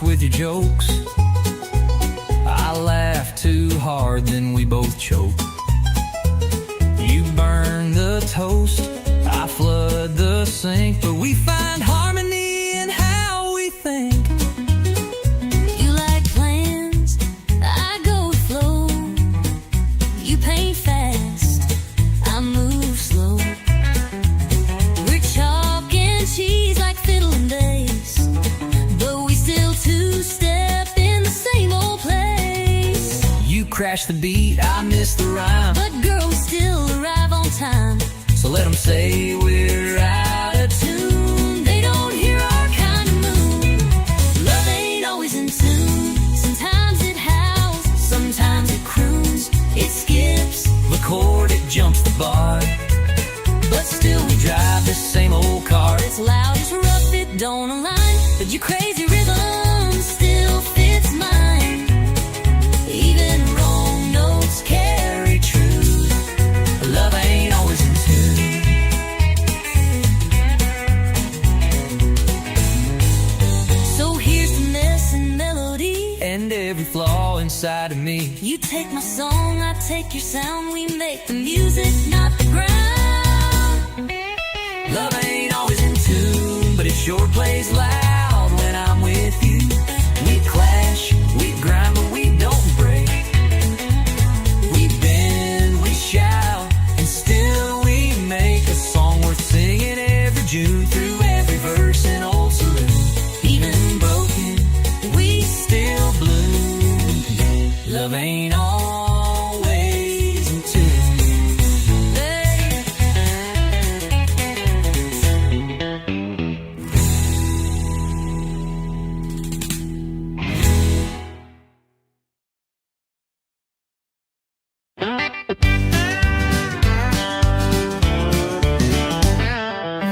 with your jokes. I laugh too hard, then we both choke. You burn the toast, I flood the sink, but we find harmony in how we think. You like plans, I go with flow. You paint fast, I move slow. We're chalk and cheese like fiddle and bass, but we still two-step in the same old place. You crash the beat, I miss the rhyme, but girl, we still arrive on time. so let them say we're out of tune. They don't hear our kind of mood. Love ain't always in tune. Sometimes it howls, sometimes it croons. It skips The chord, it jumps the bar, but still we drive this same old car. It's loud, it's rough, it don't align, but your crazy rhythm still fits mine. Even wrong notes carry truth. Love ain't always in tune. So here's the mess and melody, And every flaw inside of me. you take my song, I take your sound. We make the music, not the ground. Love ain't always in tune, but it sure plays loud when I'm with you. We clash, we grind, but we don't break. We bend, we shout, and still we make a song worth singing every June. Through every verse and old saloon, even broken, we still bloom. Love ain't always in tune.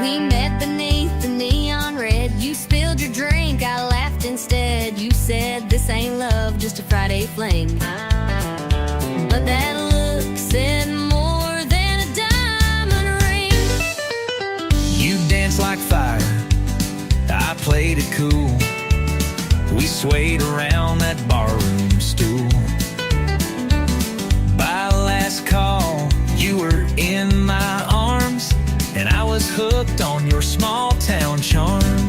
We met beneath the neon red. You spilled your drink, I laughed instead. You said this ain't love, just a Friday fling. But that look said more than a diamond ring. You danced like fire, I played it cool. We swayed around that barroom stool. By last call, you were in my arms, and I was hooked on your small town charm.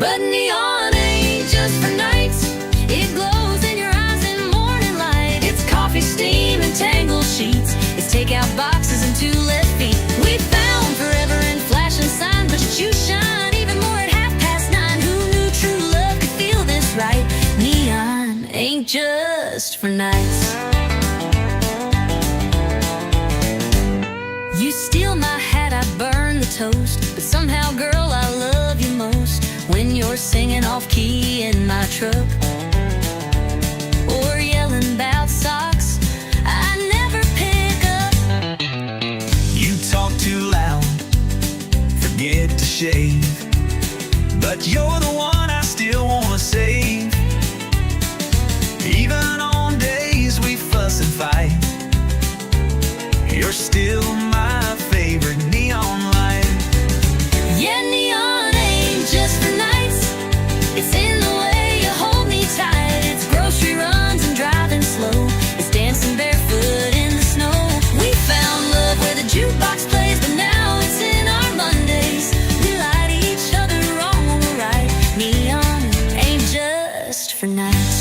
But neon ain't just for nights. It glows in your eyes in morning light. It's coffee, steam, and tangled sheets. It's takeout boxes and two left feet. We found forever in flashing signs, but you shine even more at 9:30. Who knew true love could feel this right? Neon ain't just for nights. You steal my hat, I burn the toast, but somehow, girl, I love you most when you're singing off key in my truck, or yelling about socks I never pick up. You talk too loud, forget to shave, but you're the one I still wanna save. Even on days we fuss and fight, you're still my favorite neon light. Yeah, neon ain't just for nights. It's in the way you hold me tight. It's grocery runs and driving slow. It's dancing barefoot in the snow. We found love where the jukebox plays, but now it's in our Mondays. We light each other wrong when we're right. Neon ain't just for nights.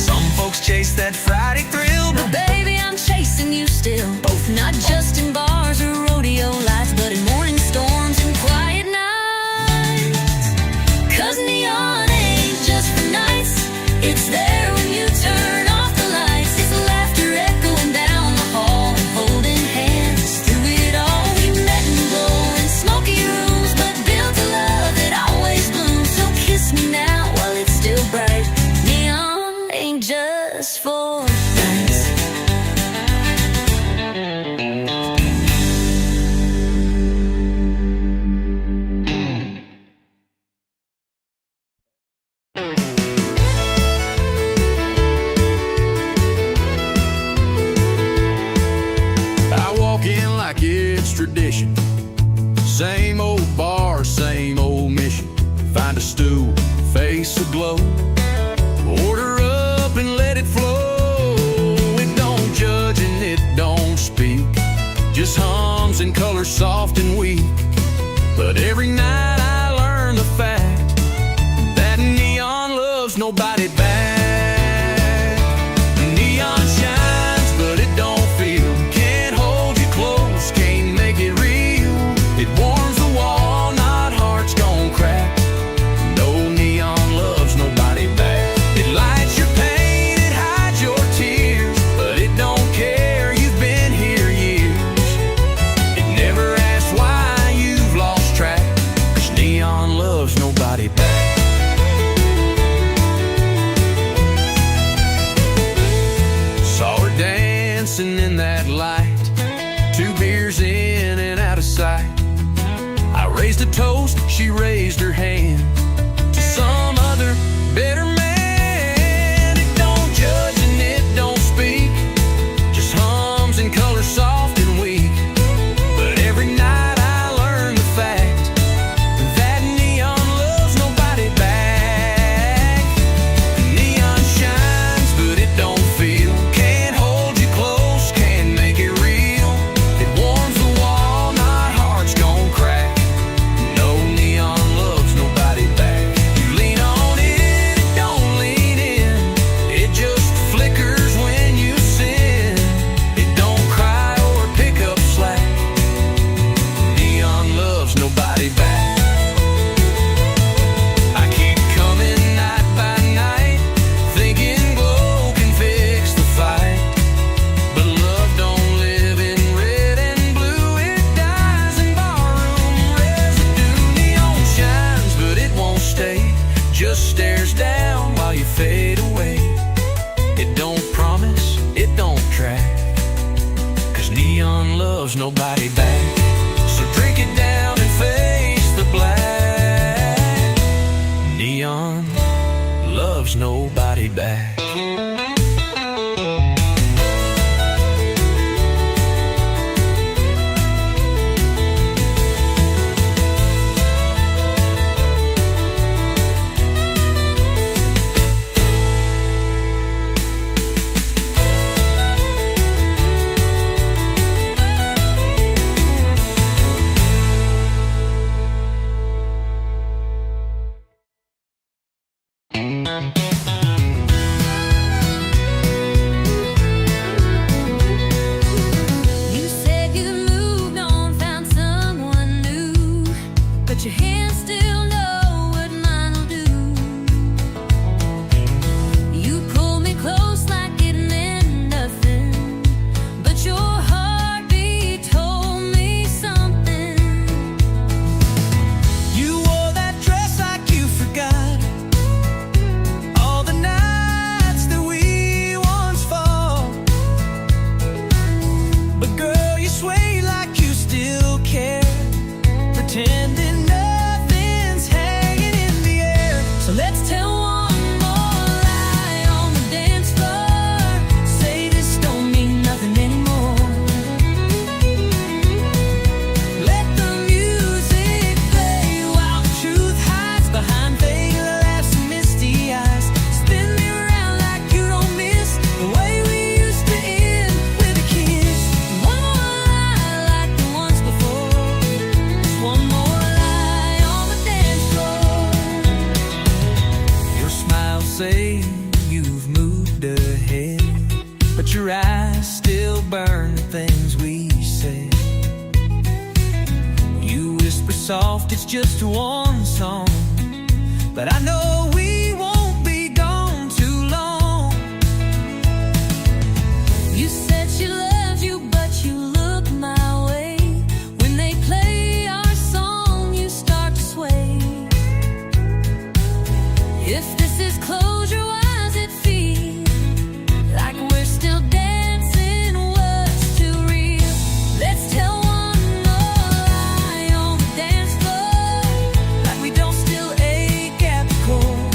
Some folks chase that Friday thrill, But baby, I'm chasing you still. Both not just in bars or rodeo lights, but in morning storms and quiet nights. 'Cause neon ain't just for nights. It's there when you turn off the lights. It's laughter echoing down the hall and holding hands through it all. We met in glowing smoky rooms, but built a love that always blooms. So kiss me now while it's still bright. Neon ain't just for nights. I walk in like it's tradition. Same old bar, same color soft and weak. But every night I learn the fact that neon loves nobody back. Neon shines, but it don't feel. Can't hold you close, can't make it real. It warms the wall, not hearts gon' crack. No, neon loves nobody back. It lights your pain, it hides your tears, but it don't care you've been here years. It never asks why you've lost track, 'cause neon loves nobody back. Saw her dancing in that light, 2 beers in and out of sight. I raised a toast, she raised her hand to some other better man. It don't judge and it don't speak, just hums in color soft and weak. But every night I learn the fact that neon loves nobody back. Neon shines, but it don't feel. Can't hold you close, can't make it real. It warms the wall, not hearts gon' crack. No, neon loves nobody back. You lean on it, it don't lean in. It just flickers when you sin. It don't cry or pick up slack. Neon loves nobody back. I keep coming night by night, thinking glow can fix the fight. But love don't live in red and blue, it dies in barroom residue. Neon shines, but it won't stay, just stares down while you fade away. It don't promise, it don't track, 'cause neon loves nobody back. So drink it down and face the black. Neon loves nobody back. You said you moved on, found someone new, but your hands still know what mine'll do. You pulled me close like it meant nothing, but your heartbeat told me something. You wore that dress like you forgot all the nights that we once fought. But girl, you sway like you still care, pretending nothing's hanging in the air. So let's tell one more lie on the dance floor. Say this don't mean nothing anymore. Let the music play while the truth hides behind fake laughs and misty eyes. Spin me around like you don't miss the way we used to end with a kiss. One more lie like the ones before. Just one more lie on the dance floor. Your smile say you've moved ahead, but your eyes still burn the things we said. You whisper soft, it's just one song, but I know we won't be gone too long. You said she loved you, but you look my way. When they play our song, you start to sway. If this is closure, why does it feel like we're still dancing? What's too real? Let's tell one more lie on the dance floor, like we don't still ache at the core.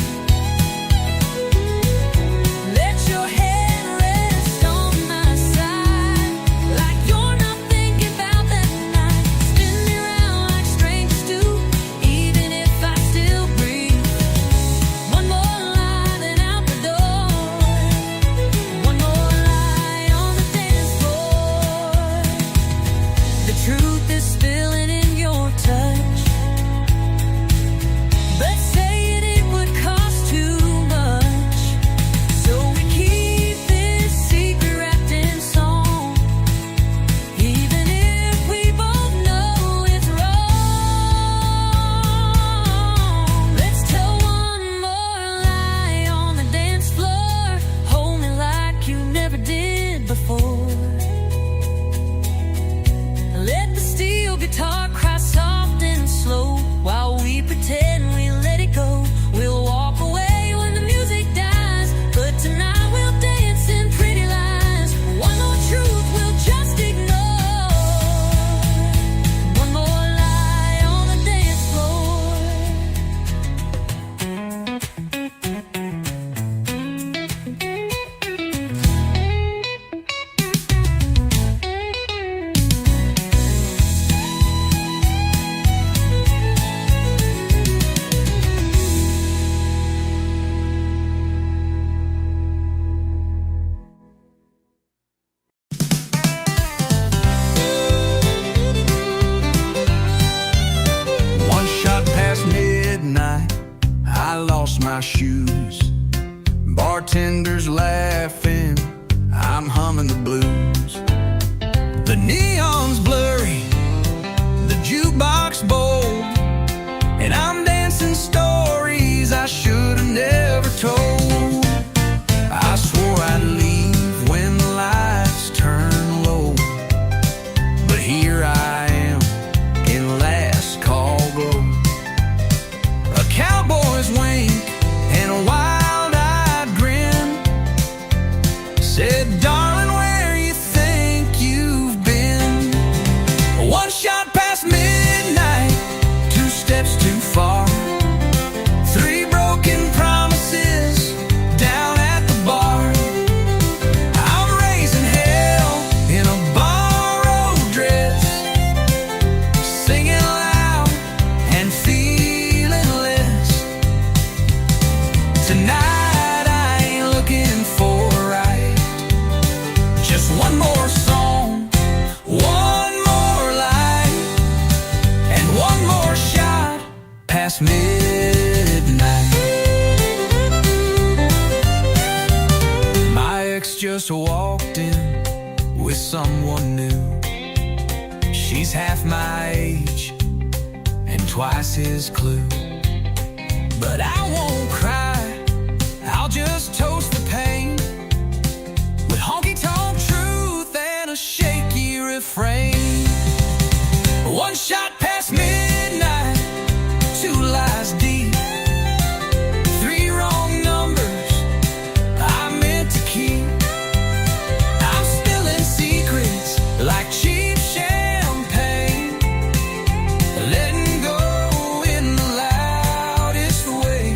shoes. Bartenders laughing, I'm humming the blues. The neon's blurry, the jukebox bold, and I'm dancing stories I should have never told. I swore I'd leave when the lights turn low, but here I am in last call glow. A cowboy's wink and a wild-eyed grin said, darling, where you think you've been? One shot past midnight, two steps too far, three broken promises down at the bar. I'm raising hell in a borrowed dress, singing loud and feeling less. Tonight I ain't looking for right, just one more song, one more light, and one more shot past midnight. My ex just walked in with someone new. She's half my age and twice his clue. But I won't cry, I'll just toast the pain with honky-tonk truth and a shaky refrain. One shot past midnight, two lies deep, three wrong numbers I meant to keep. I'm spilling secrets like cheap champagne, letting go in the loudest way.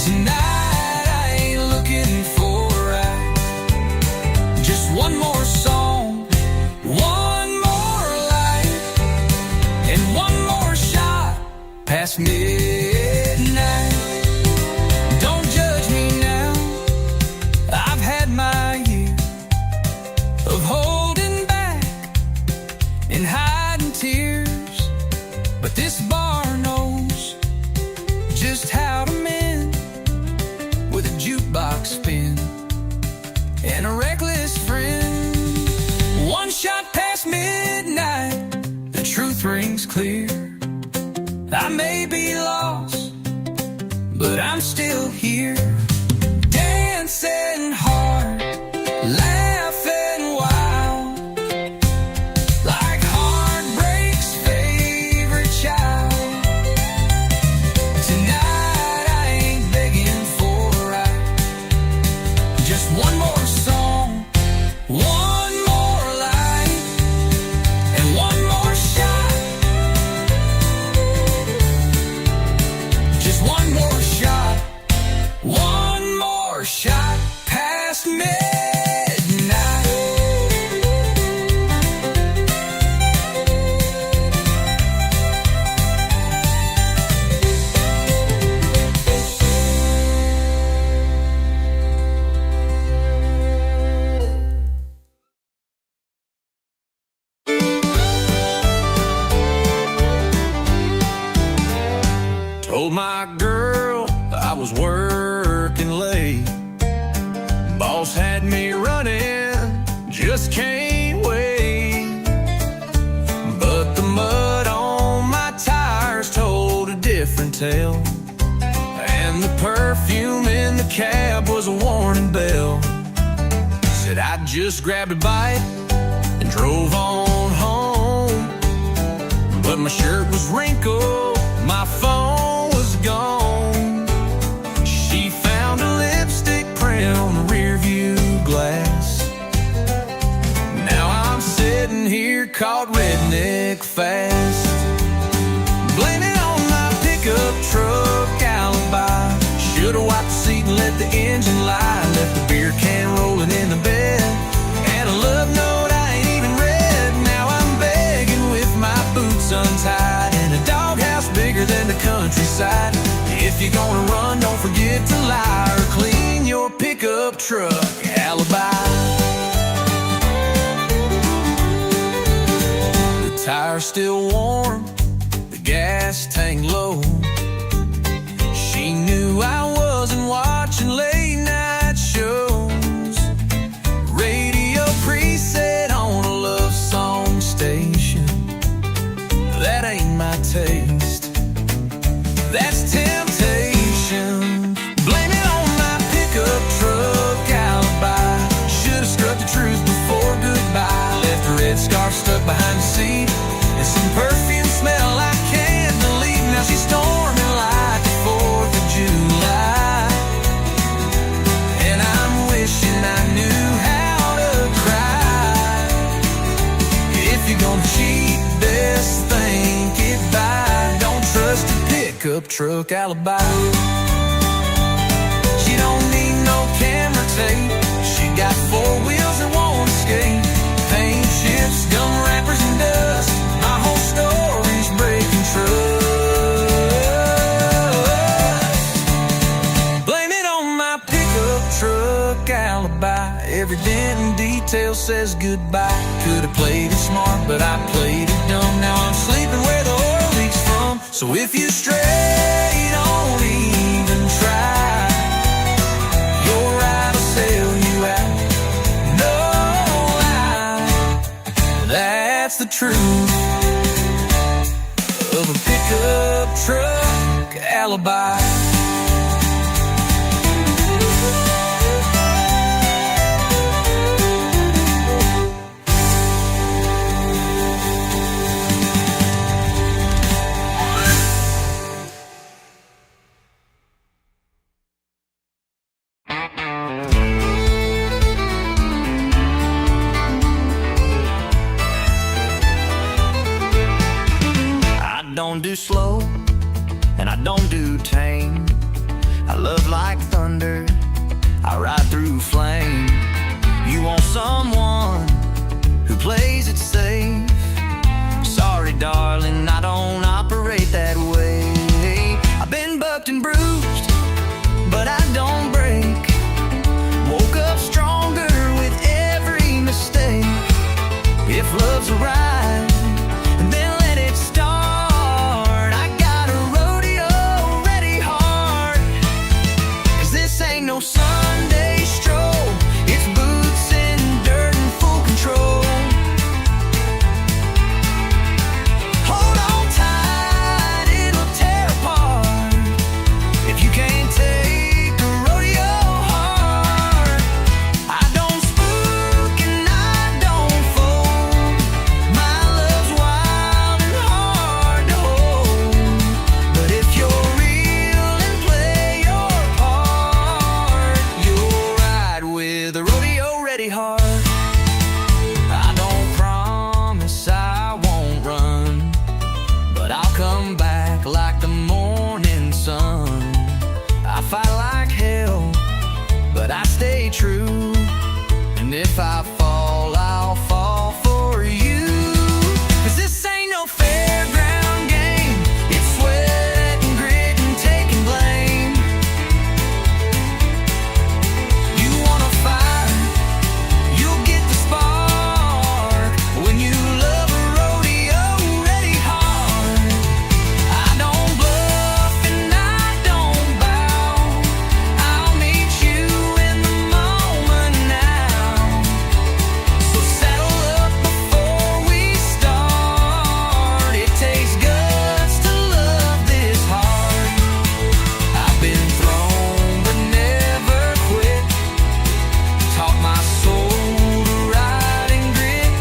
Tonight I ain't looking for right, just one more song, one more light, and one more shot past midnight. Don't judge me now, I've had my year of holding back and hiding tears, but this bar knows just how to mend with a jukebox spin and a reckless friend. One shot past midnight, the truth rings clear. I may be lost, but I'm still here, dancing hard, laughing wild, like heartbreak's favorite child. Tonight I ain't begging for a right, just one more song, one more light, and one more shot, just one more shot, one more shot past midnight. Told my girl I was working late, boss had me running, just can't wait. But the mud on my tires told a different tale, and the perfume in the cab was a warning bell. Said I just grabbed a bite and drove on home, but my shirt was wrinkled, my phone was gone. She found a lipstick print on the rear view glass. Now I'm sitting here caught redneck fast, blaming on my pickup truck alibi. Should've wiped the seat and let the engine lie, left the beer can rolling in the bed, and a love note I ain't even read. Now I'm begging with my boots untied in a doghouse bigger than the countryside. If you're gonna run, don't forget to lie or clean your pickup truck alibi. The tire's still warm, the gas tank low. She truck alibi. She don't need no camera tape. She got 4 wheels and won't escape. Paint chips, gum wrappers, and dust. My whole story's breaking trust. Blame it on my pickup truck alibi. Every dent and detail says goodbye. Could've played it smart, but I played it dumb. Now I'm sleeping where the oil leaks from. So if you stray, don't even try. Your ride will sell you out. No lie, that's the truth of a pickup truck alibi. I don't do slow, and I don't do tame. I love like thunder, I ride through flame. You want someone who plays it safe. Sorry, darling, I don't operate that way. I've been bucked and bruised, but I don't break. Woke up stronger with every mistake. If love's a ride, then let it start. I got a rodeo-ready heart. 'Cause this ain't no Sunday stroll. It's boots in dirt and full control. Hold on tight, it'll tear apart if you can't take a rodeo hard. I don't spook and I don't fold. My love's wild and hard to hold. But if you're real and play your part, you'll ride with a rodeo-ready heart. I don't promise I won't run, but I'll come back like the morning sun. I fight like hell, but I stay true. And if I fall, I'll fall for you. 'Cause this ain't no fairground game. It's sweat and grit and taking blame. You wanna fight, you'll get the spark when you love a rodeo-ready heart. I don't bluff and I don't bow. I'll meet you in the moment now. So saddle up before we start. It takes guts to love this hard. I've been thrown but never quit. Taught my soul to ride and grit.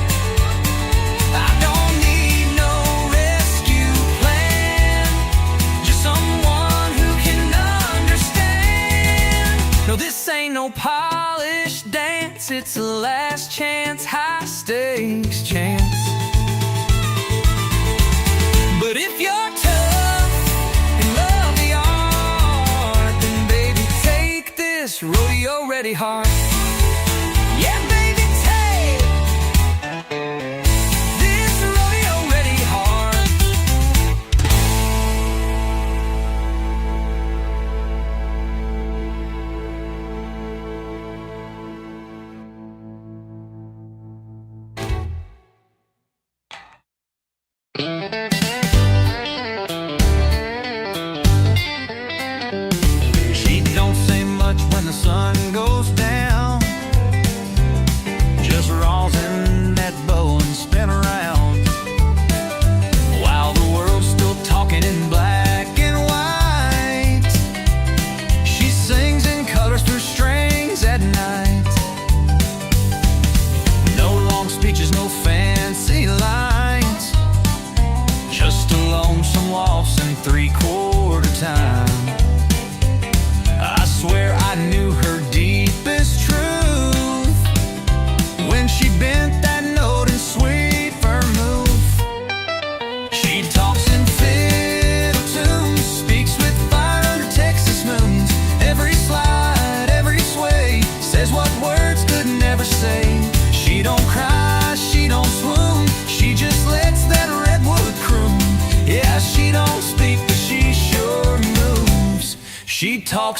I don't need no rescue plan, just someone who can understand. No, this ain't no polished dance. It's a last chance, high stakes chance. But if you're tough and love the art, then baby, take this rodeo-ready heart. Yeah, baby, take this rodeo-ready heart. She don't say much when the sun goes down.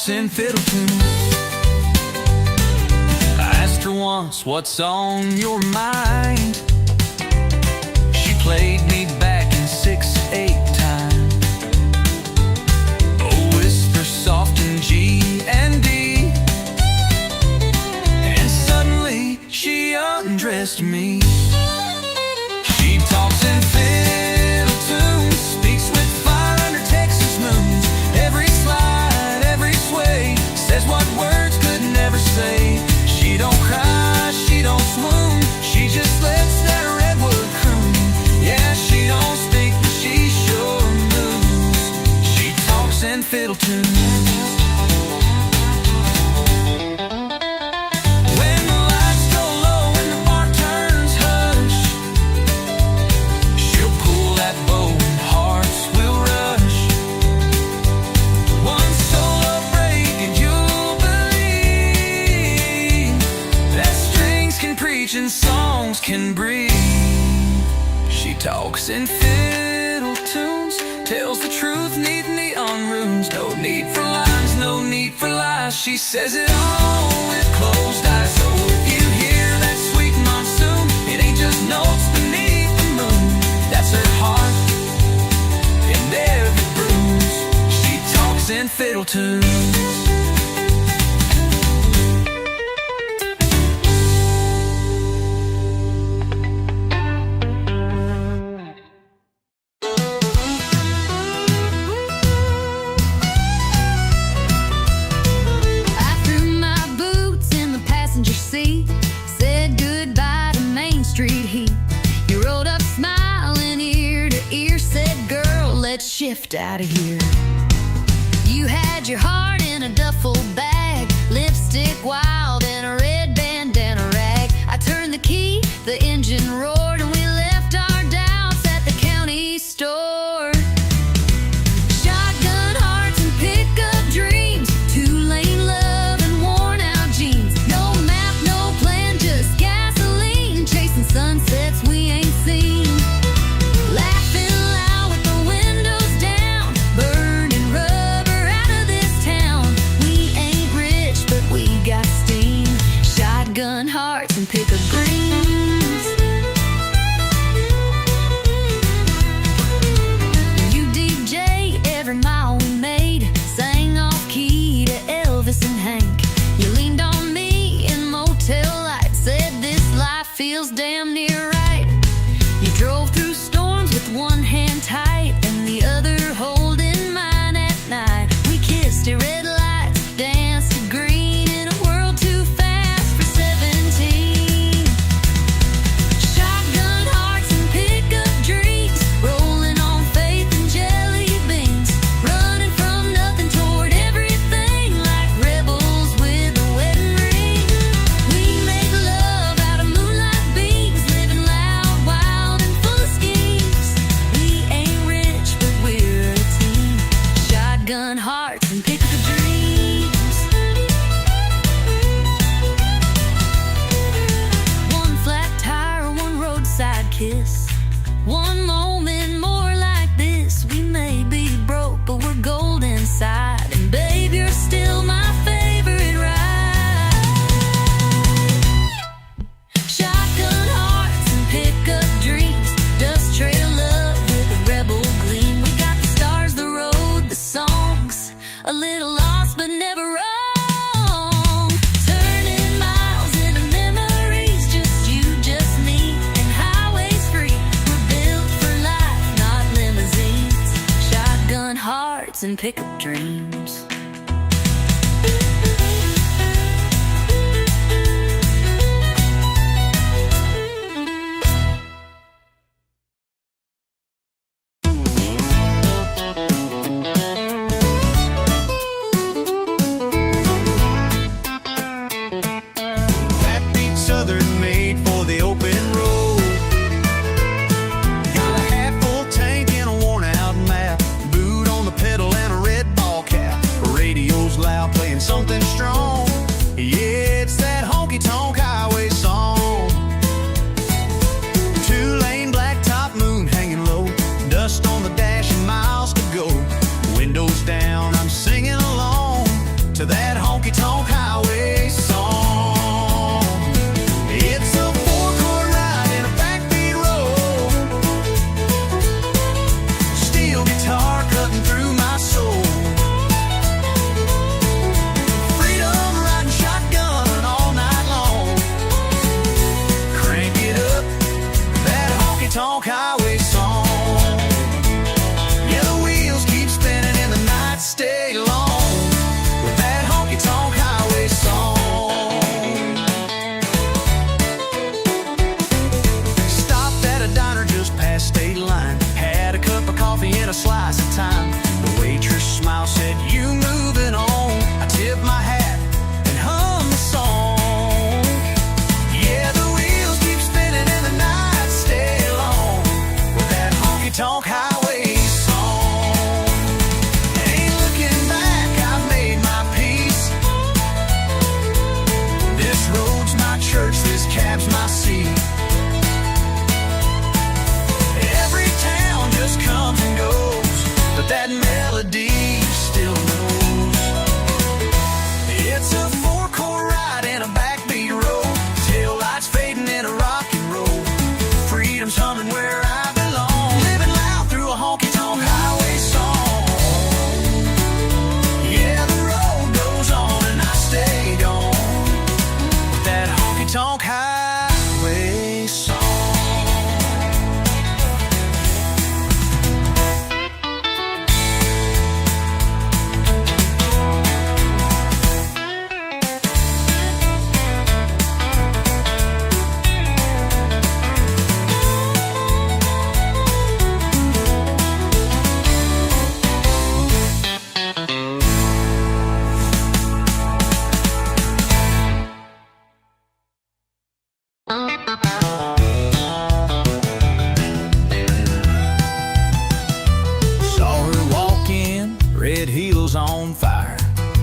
talks in fiddle tunes. I asked her once, what's on your mind? She played me back in 6/8 time. A whisper soft in G and D, and suddenly she undressed me. She talks in fiddle tunes, speaks with fire under Texas moons. Every slide, every sway, says what words could never say. She don't cry, she don't swoon, she just lets that redwood croon. Yeah, she don't speak, but she sure moves. She talks in fiddle tunes. When the lights go low and the bar turns hush, she'll pull that bow and hearts will rush. One solo break and you'll believe that strings can preach and songs can breathe. She talks in fiddle tunes, tells the truth, neat neon runes. No need for lines, no need for lies. She says it all with closed eyes. So if you hear that sweet monsoon, it ain't just notes beneath the moon. That's her heart in every bruise. She talks in fiddle tunes. I threw my boots in the passenger seat, said goodbye to Main Street heat. You rolled up smiling ear to ear, said, girl, let's shift out of here. You had your heart in a duffel bag, lipstick wild and a red bandana rag. I turned the key, the engine roared, and we left our doubts at the county store. Shotgun hearts and pickup dreams, two-lane love and worn-out jeans. No map, no plan, just gasoline, chasing sunsets we ain't seen. Laughing loud with the windows down, burning rubber out of this town. We ain't rich, but we got steam. Shotgun hearts and pickup dreams. You DJ every mile we made, sang off key to Elvis and Hank. You leaned on me in motel lights, said this life feels damn near right. You drove through storms with one hand tight and the other holding mine at night. We kissed at red lights, danced to green in a world too fast for 17. Shotgun hearts and pickup dreams, rolling on faith and jelly beans, running from nothing toward everything like rebels with a wedding ring. We make love out of moonlight beams, living loud, wild, and full of schemes. We ain't rich, but we're a team. Shotgun hearts and pickup dreams. One flat tire, one roadside kiss, one moment more like this. We may be broke, but we're gold inside. And babe, you're still my favorite ride. Shotgun hearts and pickup dreams, dust trail love with a rebel gleam. We got the stars, the road, the songs, a little lost but never wrong. Turning miles into memories, just you, just me, and highways free. We're built for life, not limousines. Shotgun hearts and pickup dreams. Backbeat Southern made for the open road. Got a half full tank and a worn out map, boot on the pedal and a red ball cap. highway song. Saw her walk in, red heels on fire,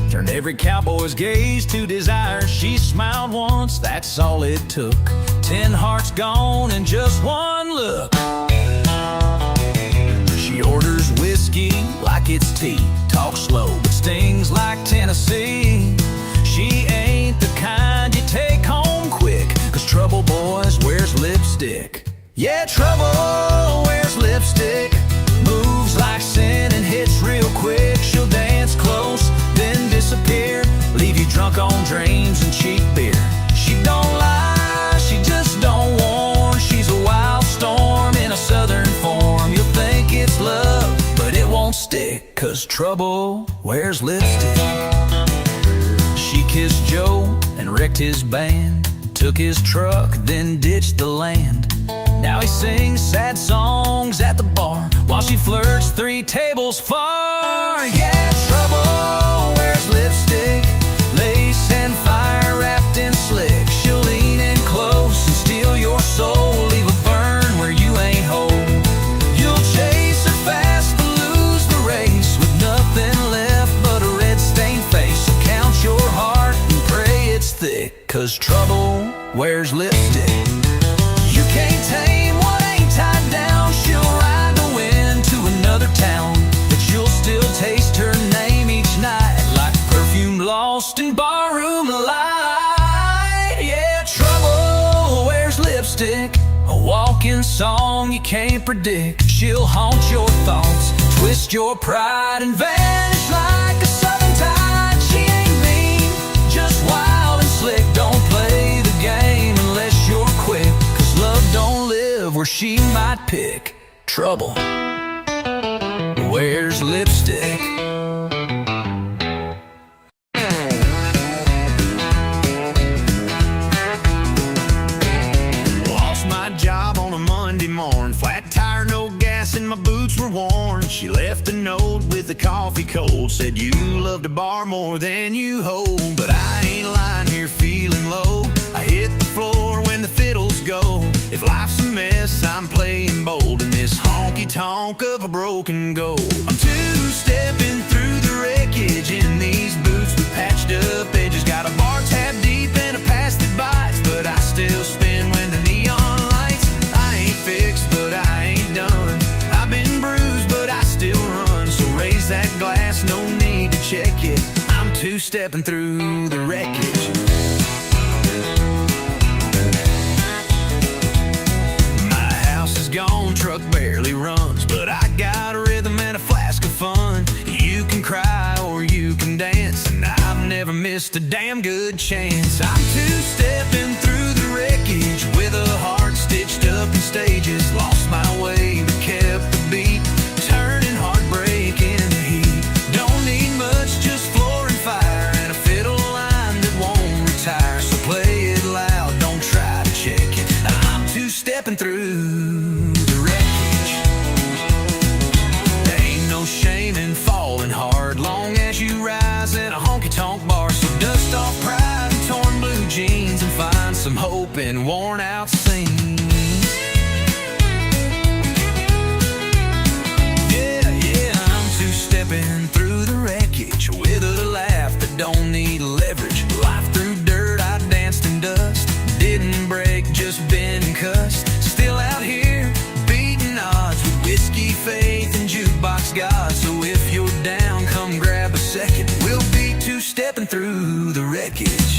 turned every cowboy's gaze to desire. She smiled once, that's all it took. 10 hearts gone in just one look. She orders whiskey like it's tea, talks slow but stings like Tennessee. She ain't the kind you take home quick, 'cause trouble boys wears lipstick. Yeah, trouble wears lipstick, moves like sin and hits real quick. She'll dance close, then disappear, leave you drunk on dreams and cheap beer. She don't lie, she just don't warn. She's a wild storm in a southern form. You'll think it's love, but it won't stick, 'cause trouble wears lipstick. She kissed Joe and wrecked his band, took his truck, then ditched the land. Now he sings sad songs at the bar while she flirts 3 tables far. Yeah, trouble wears lipstick, lace and fire wrapped in slick. She'll lean in close and steal your soul, leave a burn where you ain't whole. You'll chase her fast but lose the race, with nothing left but a red-stained face. So count your heart and pray it's thick, 'cause trouble wears lipstick. You can't tame what ain't tied down. She'll ride the wind to another town, but you'll still taste her name each night, like perfume lost in barroom light. Yeah, trouble wears lipstick, a walking song you can't predict. She'll haunt your thoughts, twist your pride, and vanish like a southern tide. She ain't mean, just wild and slick. Don't play the game unless you're quick, 'cause love don't live where she might pick. Trouble wears lipstick. Lost my job on a Monday morning, flat tire, no gas, and my boots were worn. She left a note with the coffee cold, said you love to bar more than you hold. But I ain't lying here feeling low, I hit the floor when the fiddles go. If life's a mess, I'm playing bold in this honky-tonk of a broken goal. I'm two-stepping through the wreckage in these boots with patched up edges. Got a bar tab deep and a past that bites, but I still spin when the neon lights. I ain't fixed, but I ain't done. I've been bruised, but I still run. So raise that glass, no need to check it. I'm two-stepping through the wreckage. Gone, truck barely runs, but I got a rhythm and a flask of fun. You can cry or you can dance, and I've never missed a damn good chance. I'm two-stepping through the wreckage with a heart stitched up in stages. Lost my way but kept the beat, turning heartbreak into heat. Don't need much, just floor and fire, and a fiddle line that won't retire. So play it loud, don't try to check it. I'm two-stepping through. Shame in falling hard, long as you rise at a honky-tonk bar. So dust off pride and torn blue jeans, and find some hope in worn-out scenes. Yeah, I'm two-stepping through the wreckage with a laugh that don't need leverage. Life through dirt, I danced in dust, didn't break, just been cussed. Still out here, beating odds with whiskey, faith, and jukebox God. So if you're down, come grab a second. We'll be two-stepping through the wreckage.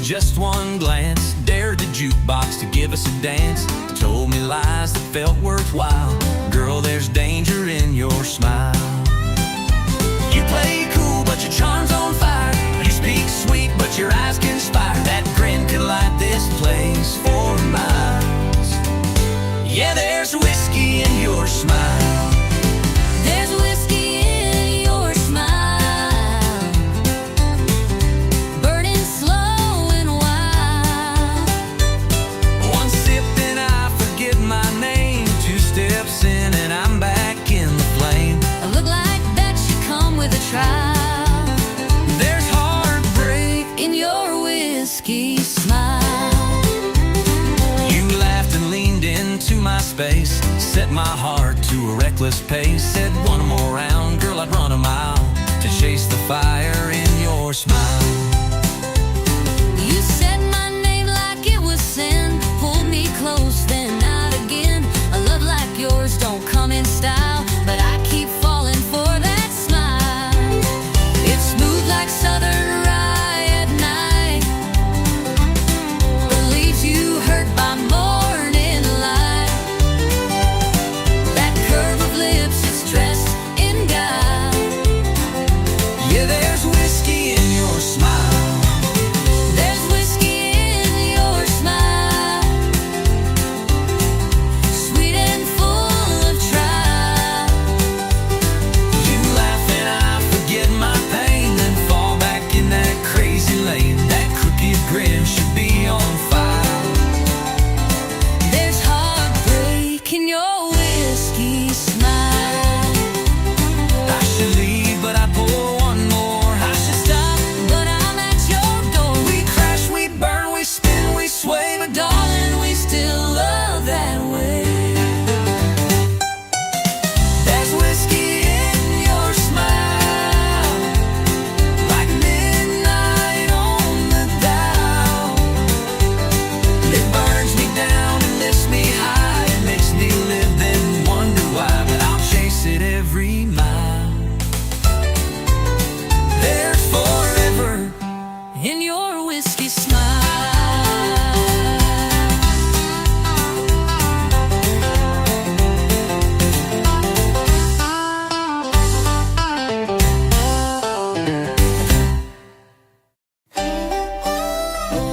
Just one glance dared the jukebox to give us a dance. Told me lies that felt worthwhile. Girl, there's danger in your smile. You play cool, but your charm's on fire. You speak sweet, but your eyes conspire. That grin could light this place for miles. Yeah, there's whiskey in your smile. There's whiskey in your smile, burning slow and wild. One sip and I forget my name. Two steps in and I'm back in the flame. I look like that you come with a trial. There's heartbreak In your whiskey smile. You laughed and leaned into my space, set my heart to a reckless pace. Said one more round, girl, I'd run a mile to chase the fire in your smile. You said my name like it was sin, pulled me close, then not again. A love like yours don't come in style, but I keep falling for that smile. It's smooth like southern rye at night, but leaves you hurt by morning light. That curve of lips is dressed in guile. Yeah, there's whiskey in your smile. There's whiskey in your smile, sweet and full of trial. You laugh and I forget my pain, then fall back in that crazy lane. That crooked grin should be on fire. There's heartbreak in your whiskey smile. I should leave, but I pour one more. I should stop. But I'm at your door. We crash, we burn, we spin, we sway, but Darling, we still love that way. there's whiskey in your smile, like midnight on the dial. It burns me down and lifts me high. It makes me live, then wonder why, but I'll chase it every mile. There's forever In your whiskey smile.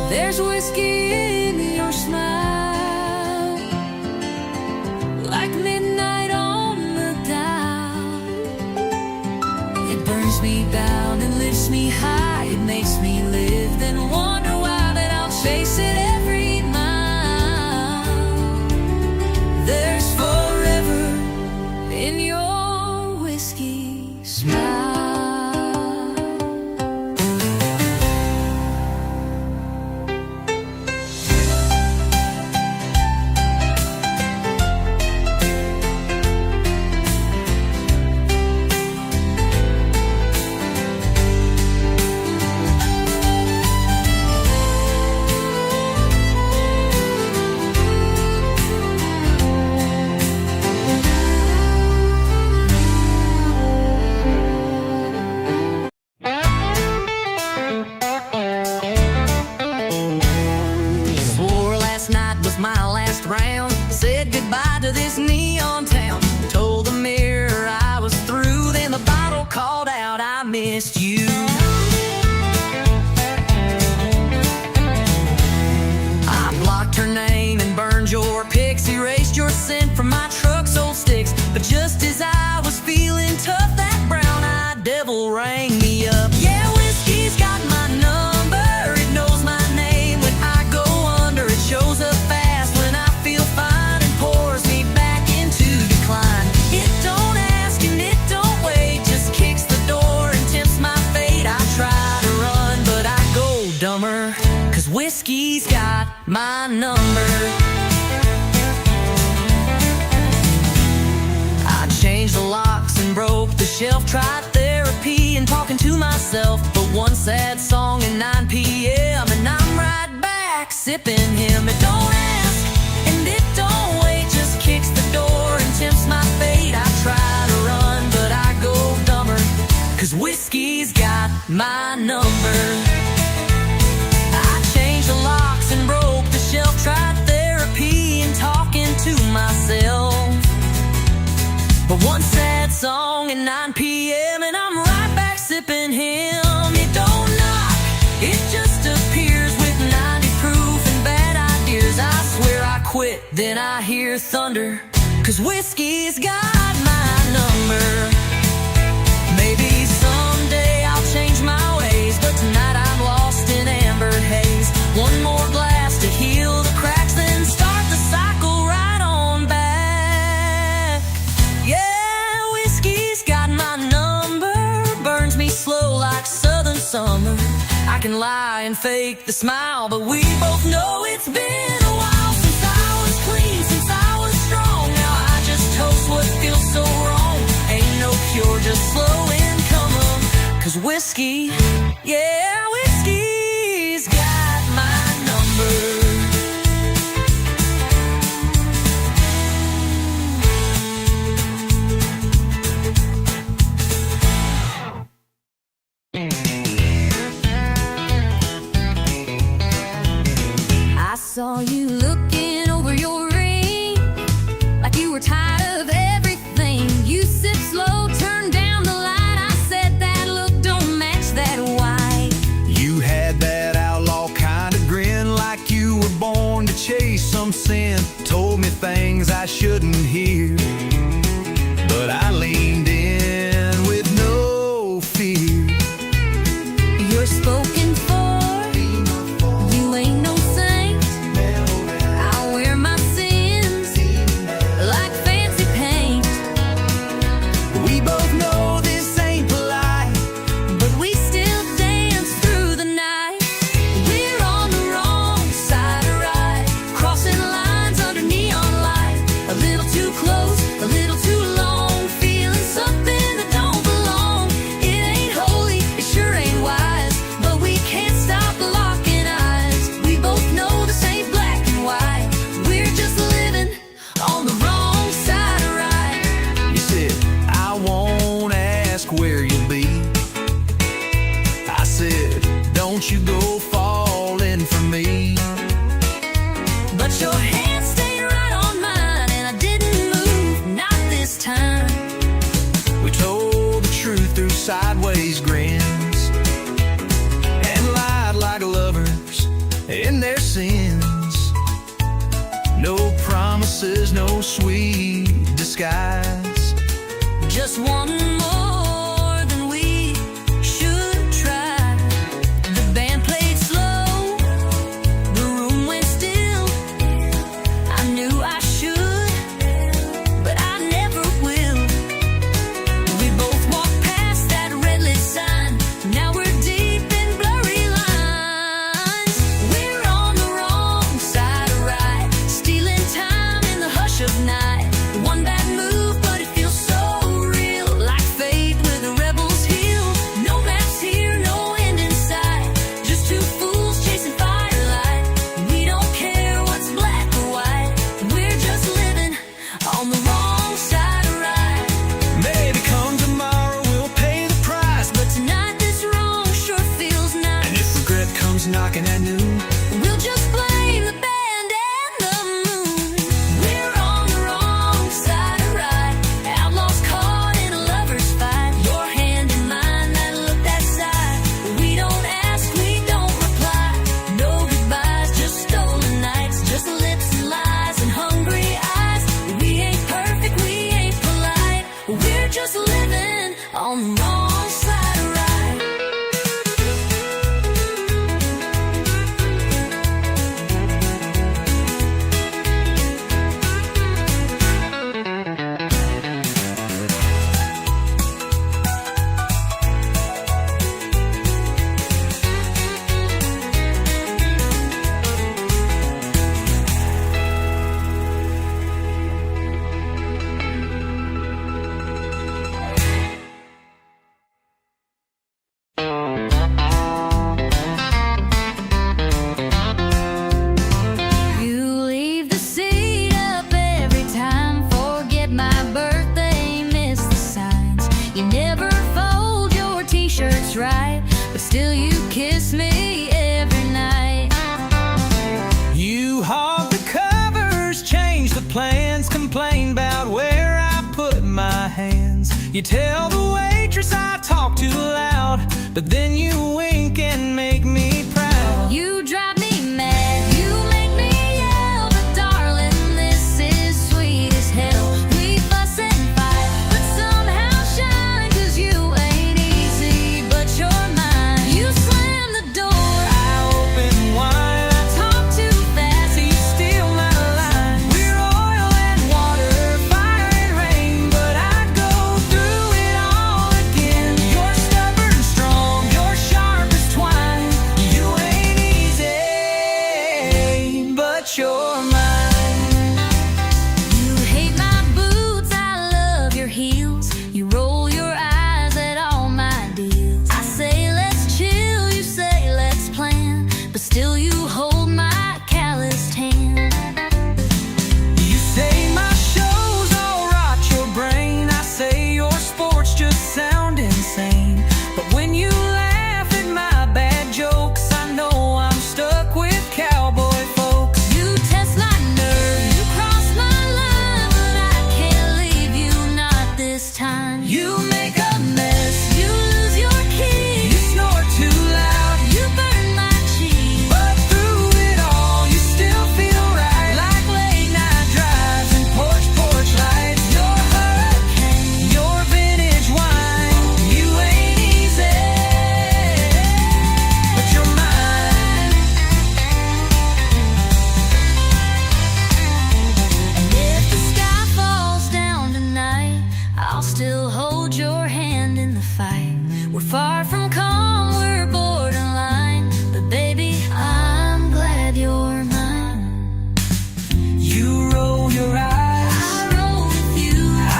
There's whiskey in your smile, like midnight on the dial. It burns me down and lifts me high. It makes me live, then wonder why, that I'll chase it every mile. There's forever in your whiskey smile. Swore last night was my last round. Said goodbye to this neon town. Told the mirror I was through. Then the bottle called out, I missed you. I blocked her name and burned your pics. Erased your scent from my truck's old sticks. But just as I was feeling tough, that brown-eyed devil rang me up. Yeah, whiskey's got my number. It knows my name when I go under. It shows up fast when I feel fine and pours me back into decline. It don't ask and it don't wait, just kicks the door and tempts my fate. I try to run, but I go dumber, 'cause whiskey's got my number. I changed the locks and broke the shelf. Tried therapy and talking to myself, but one sad song at 9 p.m. and I'm right back sipping him. It don't ask and it don't wait, just kicks the door and tempts my fate. I try to run, but I go dumber, 'cause whiskey's got my number. I changed quit, then I hear thunder, 'cause whiskey's got my number. Maybe someday I'll change my ways, but tonight I'm lost in amber haze. One more glass to heal the cracks, then start the cycle right on back. Yeah, whiskey's got my number, burns me slow like southern summer. I can lie and fake the smile, but we both know it's been a while since I was clean, since I was strong. Now I just toast what feels so wrong. Ain't no cure, just slow income. 'Cause whiskey, yeah, whiskey's got my number. I saw you looking over your ring, like you were tired of everything. You sipped slow, turned down the light. I said that look don't match that white. You had that outlaw kind of grin, like you were born to chase some sin. Told me things I shouldn't hear, but I leaned in with no fear. You're spoken for, you ain't no saint. I wear my sins like fancy paint. We both know this ain't polite, But we still dance through the night. We're on the wrong side of right, crossing lines under neon light. A little too close, a little too long, feeling something that don't belong. It ain't holy, it sure ain't wise, but we can't stop locking eyes. We both know this ain't black and white. We're just living on the wrong side of right. you said, I won't ask where you'll be. I said, don't you go falling for me. But your hand stayed right on mine, and I didn't move, not this time. We told the truth through sideways grins, and lied like lovers in their sins. No promises, no sweet disguise. Just one more than we should try. The band played slow, the room went still. I knew I should, but I never will. We both walked past that red lit sign. Now we're deep in blurry lines. We're on the wrong side of right, stealing time in the hush of night. One bad move, but it feels so real, like fate with the rebel's heel. No maps here, no end in sight, just two fools chasing firelight. We don't care what's black or white, we're just living on the wrong side of right. Maybe come tomorrow we'll pay the price, But tonight this wrong sure feels and nice. if regret comes knocking at noon, We'll just blame the band and the moon. We're on the wrong side of right, outlaws caught in a lover's fight. Your hand in mine, that look, that side. We don't ask, we don't reply. No goodbyes, just stolen nights, just lips and lies and hungry eyes. We ain't perfect, we ain't polite, we're just living on the wrong side of right. You leave the seat up every time, forget my birthday, miss the signs. You never fold your t-shirts right, but still you kiss me every night. you hog the covers, change the plans, complain about where I put my hands. You tell the waitress I talk too loud, but then you wink and make me proud. You drive me mad, you make me yell, but darling, hold my calloused hand. You say my shows all rot your brain. I say your sports just sound insane. But when you laugh at my bad jokes, I know I'm stuck with cowboy folks. You test my nerve, you cross my line, but I can't leave you, not this time. You make a mess, you lose your key, you snort too loud, You burn my cheek. but through it all you still feel right. Like late night drives and porch lights. Your hurricane, your vintage wine. You ain't easy, but you're mine. And if the sky falls down tonight, I'll still hold your hand in the fight. We're far from calm, we're borderline, but baby, I'm glad you're mine. You roll your eyes, I roll with you.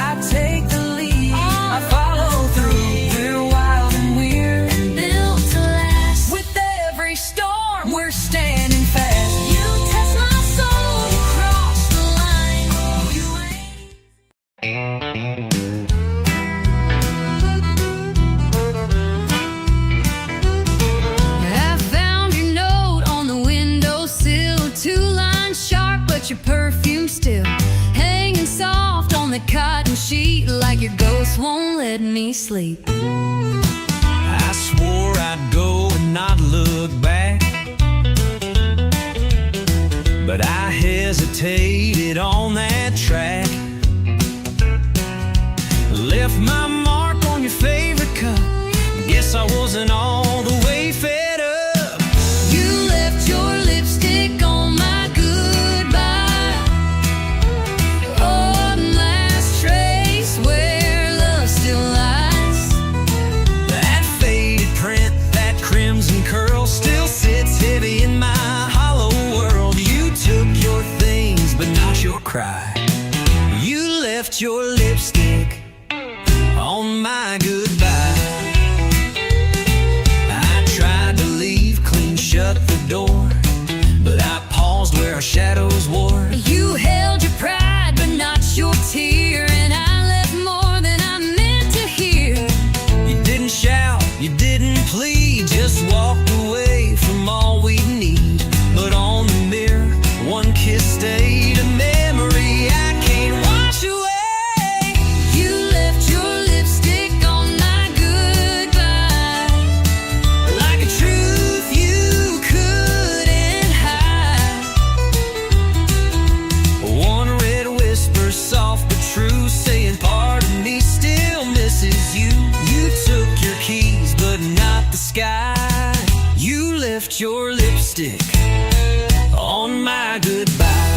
I take the lead, I follow through. We're wild and weird, Built to last. with every storm we're standing fast. You test my soul, you cross the line. You ain't I found your note on the windowsill, 2 lines sharp, but your perfume still hanging soft on the cotton sheet, like your ghost won't let me sleep. I swore I'd go and not look back, but I hesitated on that track. Left my mark on your favorite cup. Guess I wasn't all the way fed up. You left your lipstick on my goodbye, one last trace where love still lies. That faded print, that crimson curl, still sits heavy in my hollow world. You took your things, but not your cry. You left your lipstick on my goodbye. I tried to leave, clean shut the door, but I paused where our shadows wore. You held your pride, but not your tear, and I left more than I meant to hear. You didn't shout, you didn't plead, just walked away from all we need. But on the mirror, one kiss stayed, a memory I can't wash away. You left your lipstick on my goodbye, Like a truth you couldn't hide. One red whisper, soft but true, saying part of me still misses you. You took your keys, but not the sky. You left your lipstick on my goodbye.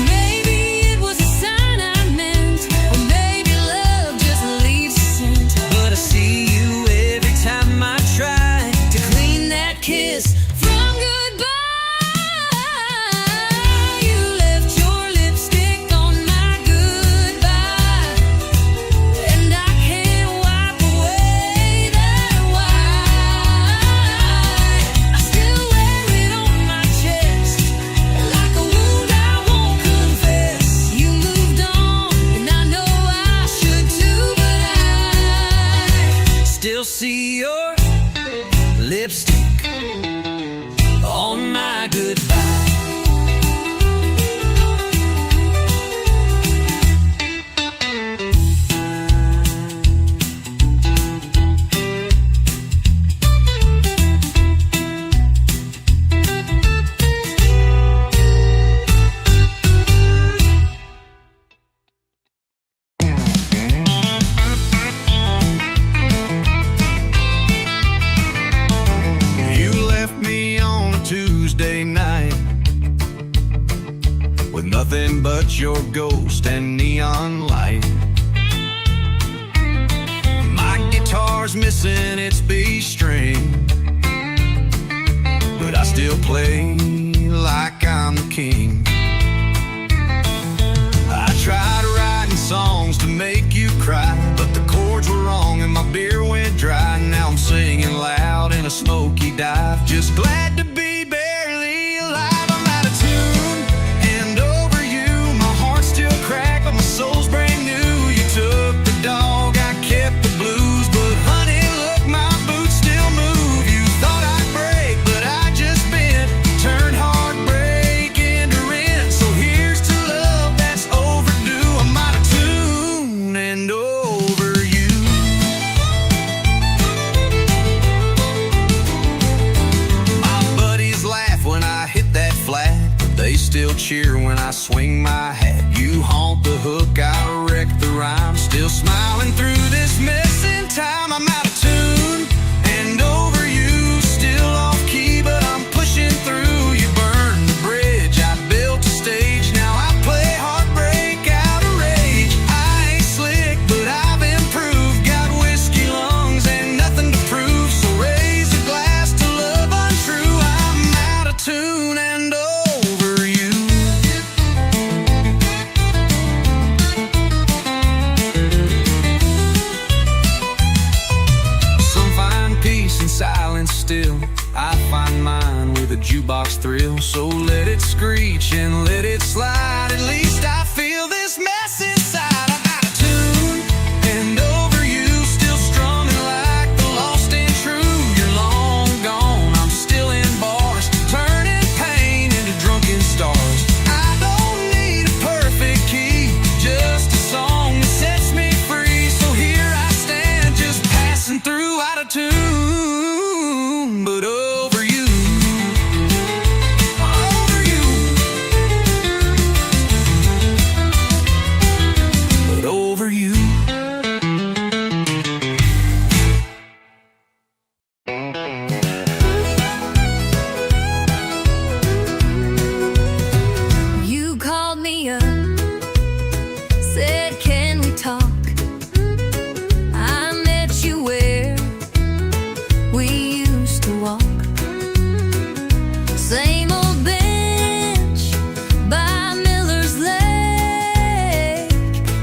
maybe it was a sign I meant, or maybe love just leaves a scent. But I see you every time I try To clean that kiss from goodbye, you left your lipstick on my goodbye, and I can't wipe away that white. I still wear it on my chest, like a wound I won't confess. You moved on, and I know I should too, but I still see your lipstick on my goodbye. You left me on a Tuesday night with nothing but your ghost and neon light. My guitar's missing its B string, but I still play like I'm the king. I tried writing songs to make you cry, but the chords were wrong and my beer went dry. Now I'm singing loud in a smoky dive. Just glad to be barely alive. I'm out of tune and over you. My heart's still cracked, but my soul's brand new. You took the dog, I kept the blues, but honey, look, my boots still move. You thought I'd break, but I just bent. Turned heartbreak into rent. So here's to love that's overdue. I'm out of tune and over you. My buddies laugh when I hit that flat, but they still cheer when I swing my hat. You haunt the hook, I wreck the rhyme. Still smiling through this mess in time. I'm out of tune and over you. Still off key, but I'm pushing through. You burned the bridge, I built a stage. Now I play heartbreak out of rage. I ain't slick, but I've improved. Got whiskey lungs and nothing to prove. So raise a glass to love untrue. I'm out of tune and over you. Some find peace in silence still. I find mine with a jukebox thrill. So let it screech and let it slide. At least I feel this mess inside. I'm out of tune and over you. Still strumming like the lost and true. You're long gone, I'm still in bars, turning pain into drunken stars. I don't need a perfect key, just a song that sets me free. So here I stand, just passing through, out of tune, but over you. Over you. But over you. You called me up, said, can we talk? I met you where we used to walk. Same old bench by Miller's Lake.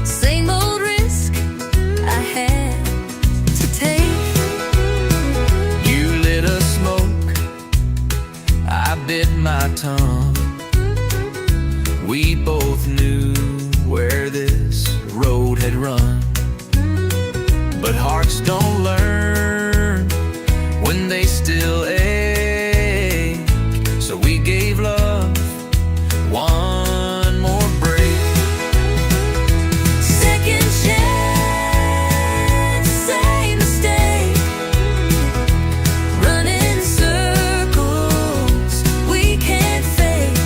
Same old risk I had to take. You lit a smoke, I bit my tongue. We both knew where this road had run, but hearts don't learn when they still ache. So we gave love one more break. Second chance, same mistake. Running circles we can't fake.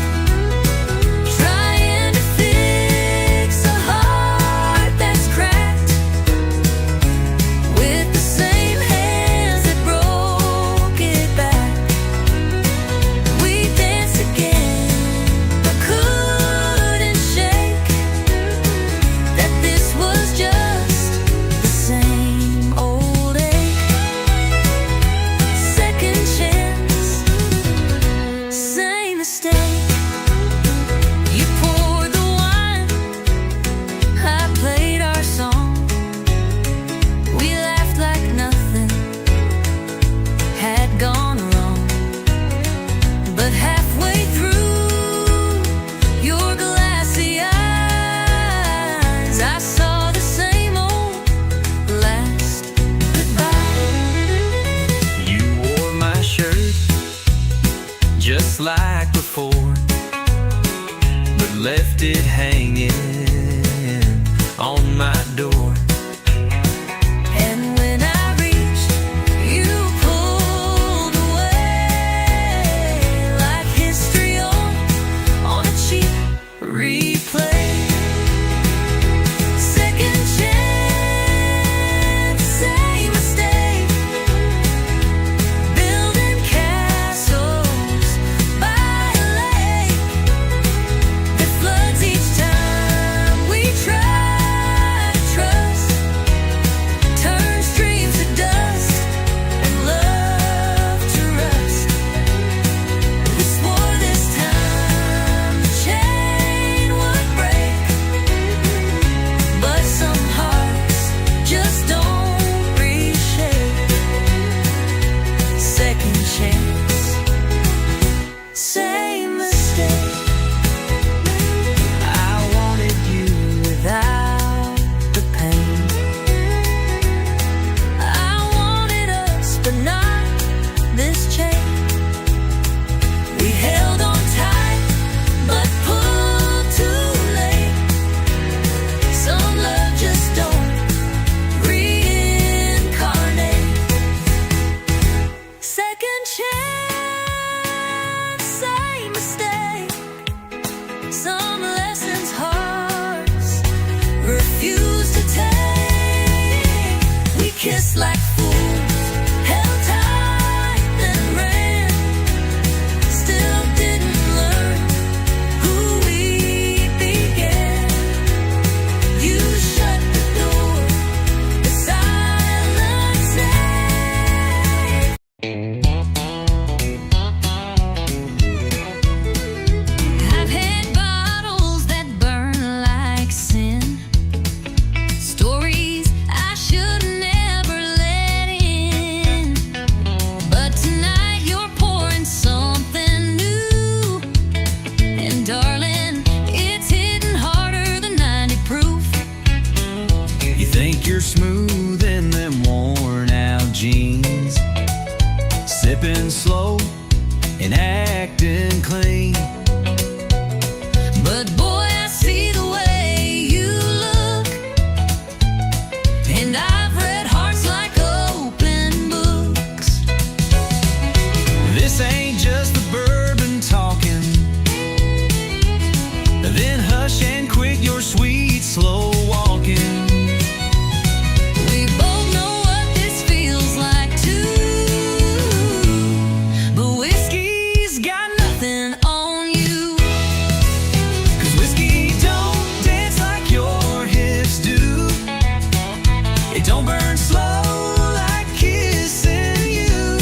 Trying to fix a heart that's cracked with the same hands that broke it back. We danced again, but couldn't shake that this was just the same old ache. Second chance, same mistake. You poured the wine, I played our song. We laughed like nothing had gone wrong. But halfway through your glassy eyes, I saw the same old last goodbye. You wore my shirt just like before, but left it hanging on my door. And when I reached, you pulled away like history on a cheap replay. Second chance, same mistake. Building castles by a lake that floods each time. and acting clean. But boy, I see the way you look, and I've read hearts like open books. This ain't just the bourbon talking. Then hush and quit your sweet slow walking. We both know what this feels like too, but whiskey's got nothing on you. 'Cause whiskey don't dance like your hips do. It don't burn slow like kissing you.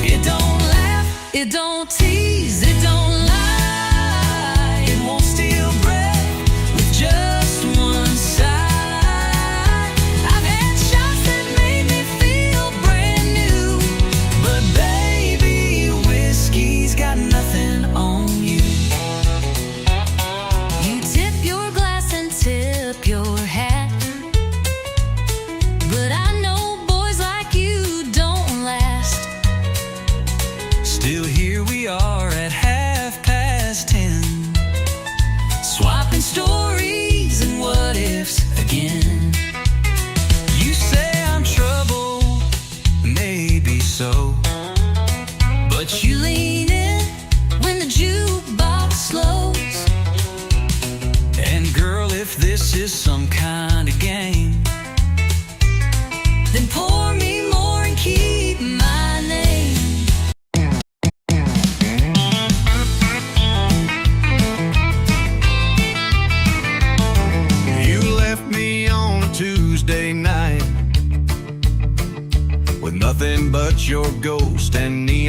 It don't laugh, It don't tease, it don't lie. it won't steal breath with just one sigh. I've had shots that made me feel brand new, But baby, whiskey's got nothing on you. you tip your glass and tip your hat, but I know boys like you don't last. Still here we are at 10:30, swapping stories and what ifs again. You say I'm trouble, maybe so, but You lean in when the jukebox slows. and girl, if this is some kind of game, Then pour me more and keep my name. you left me on a Tuesday night with nothing but your ghost and neon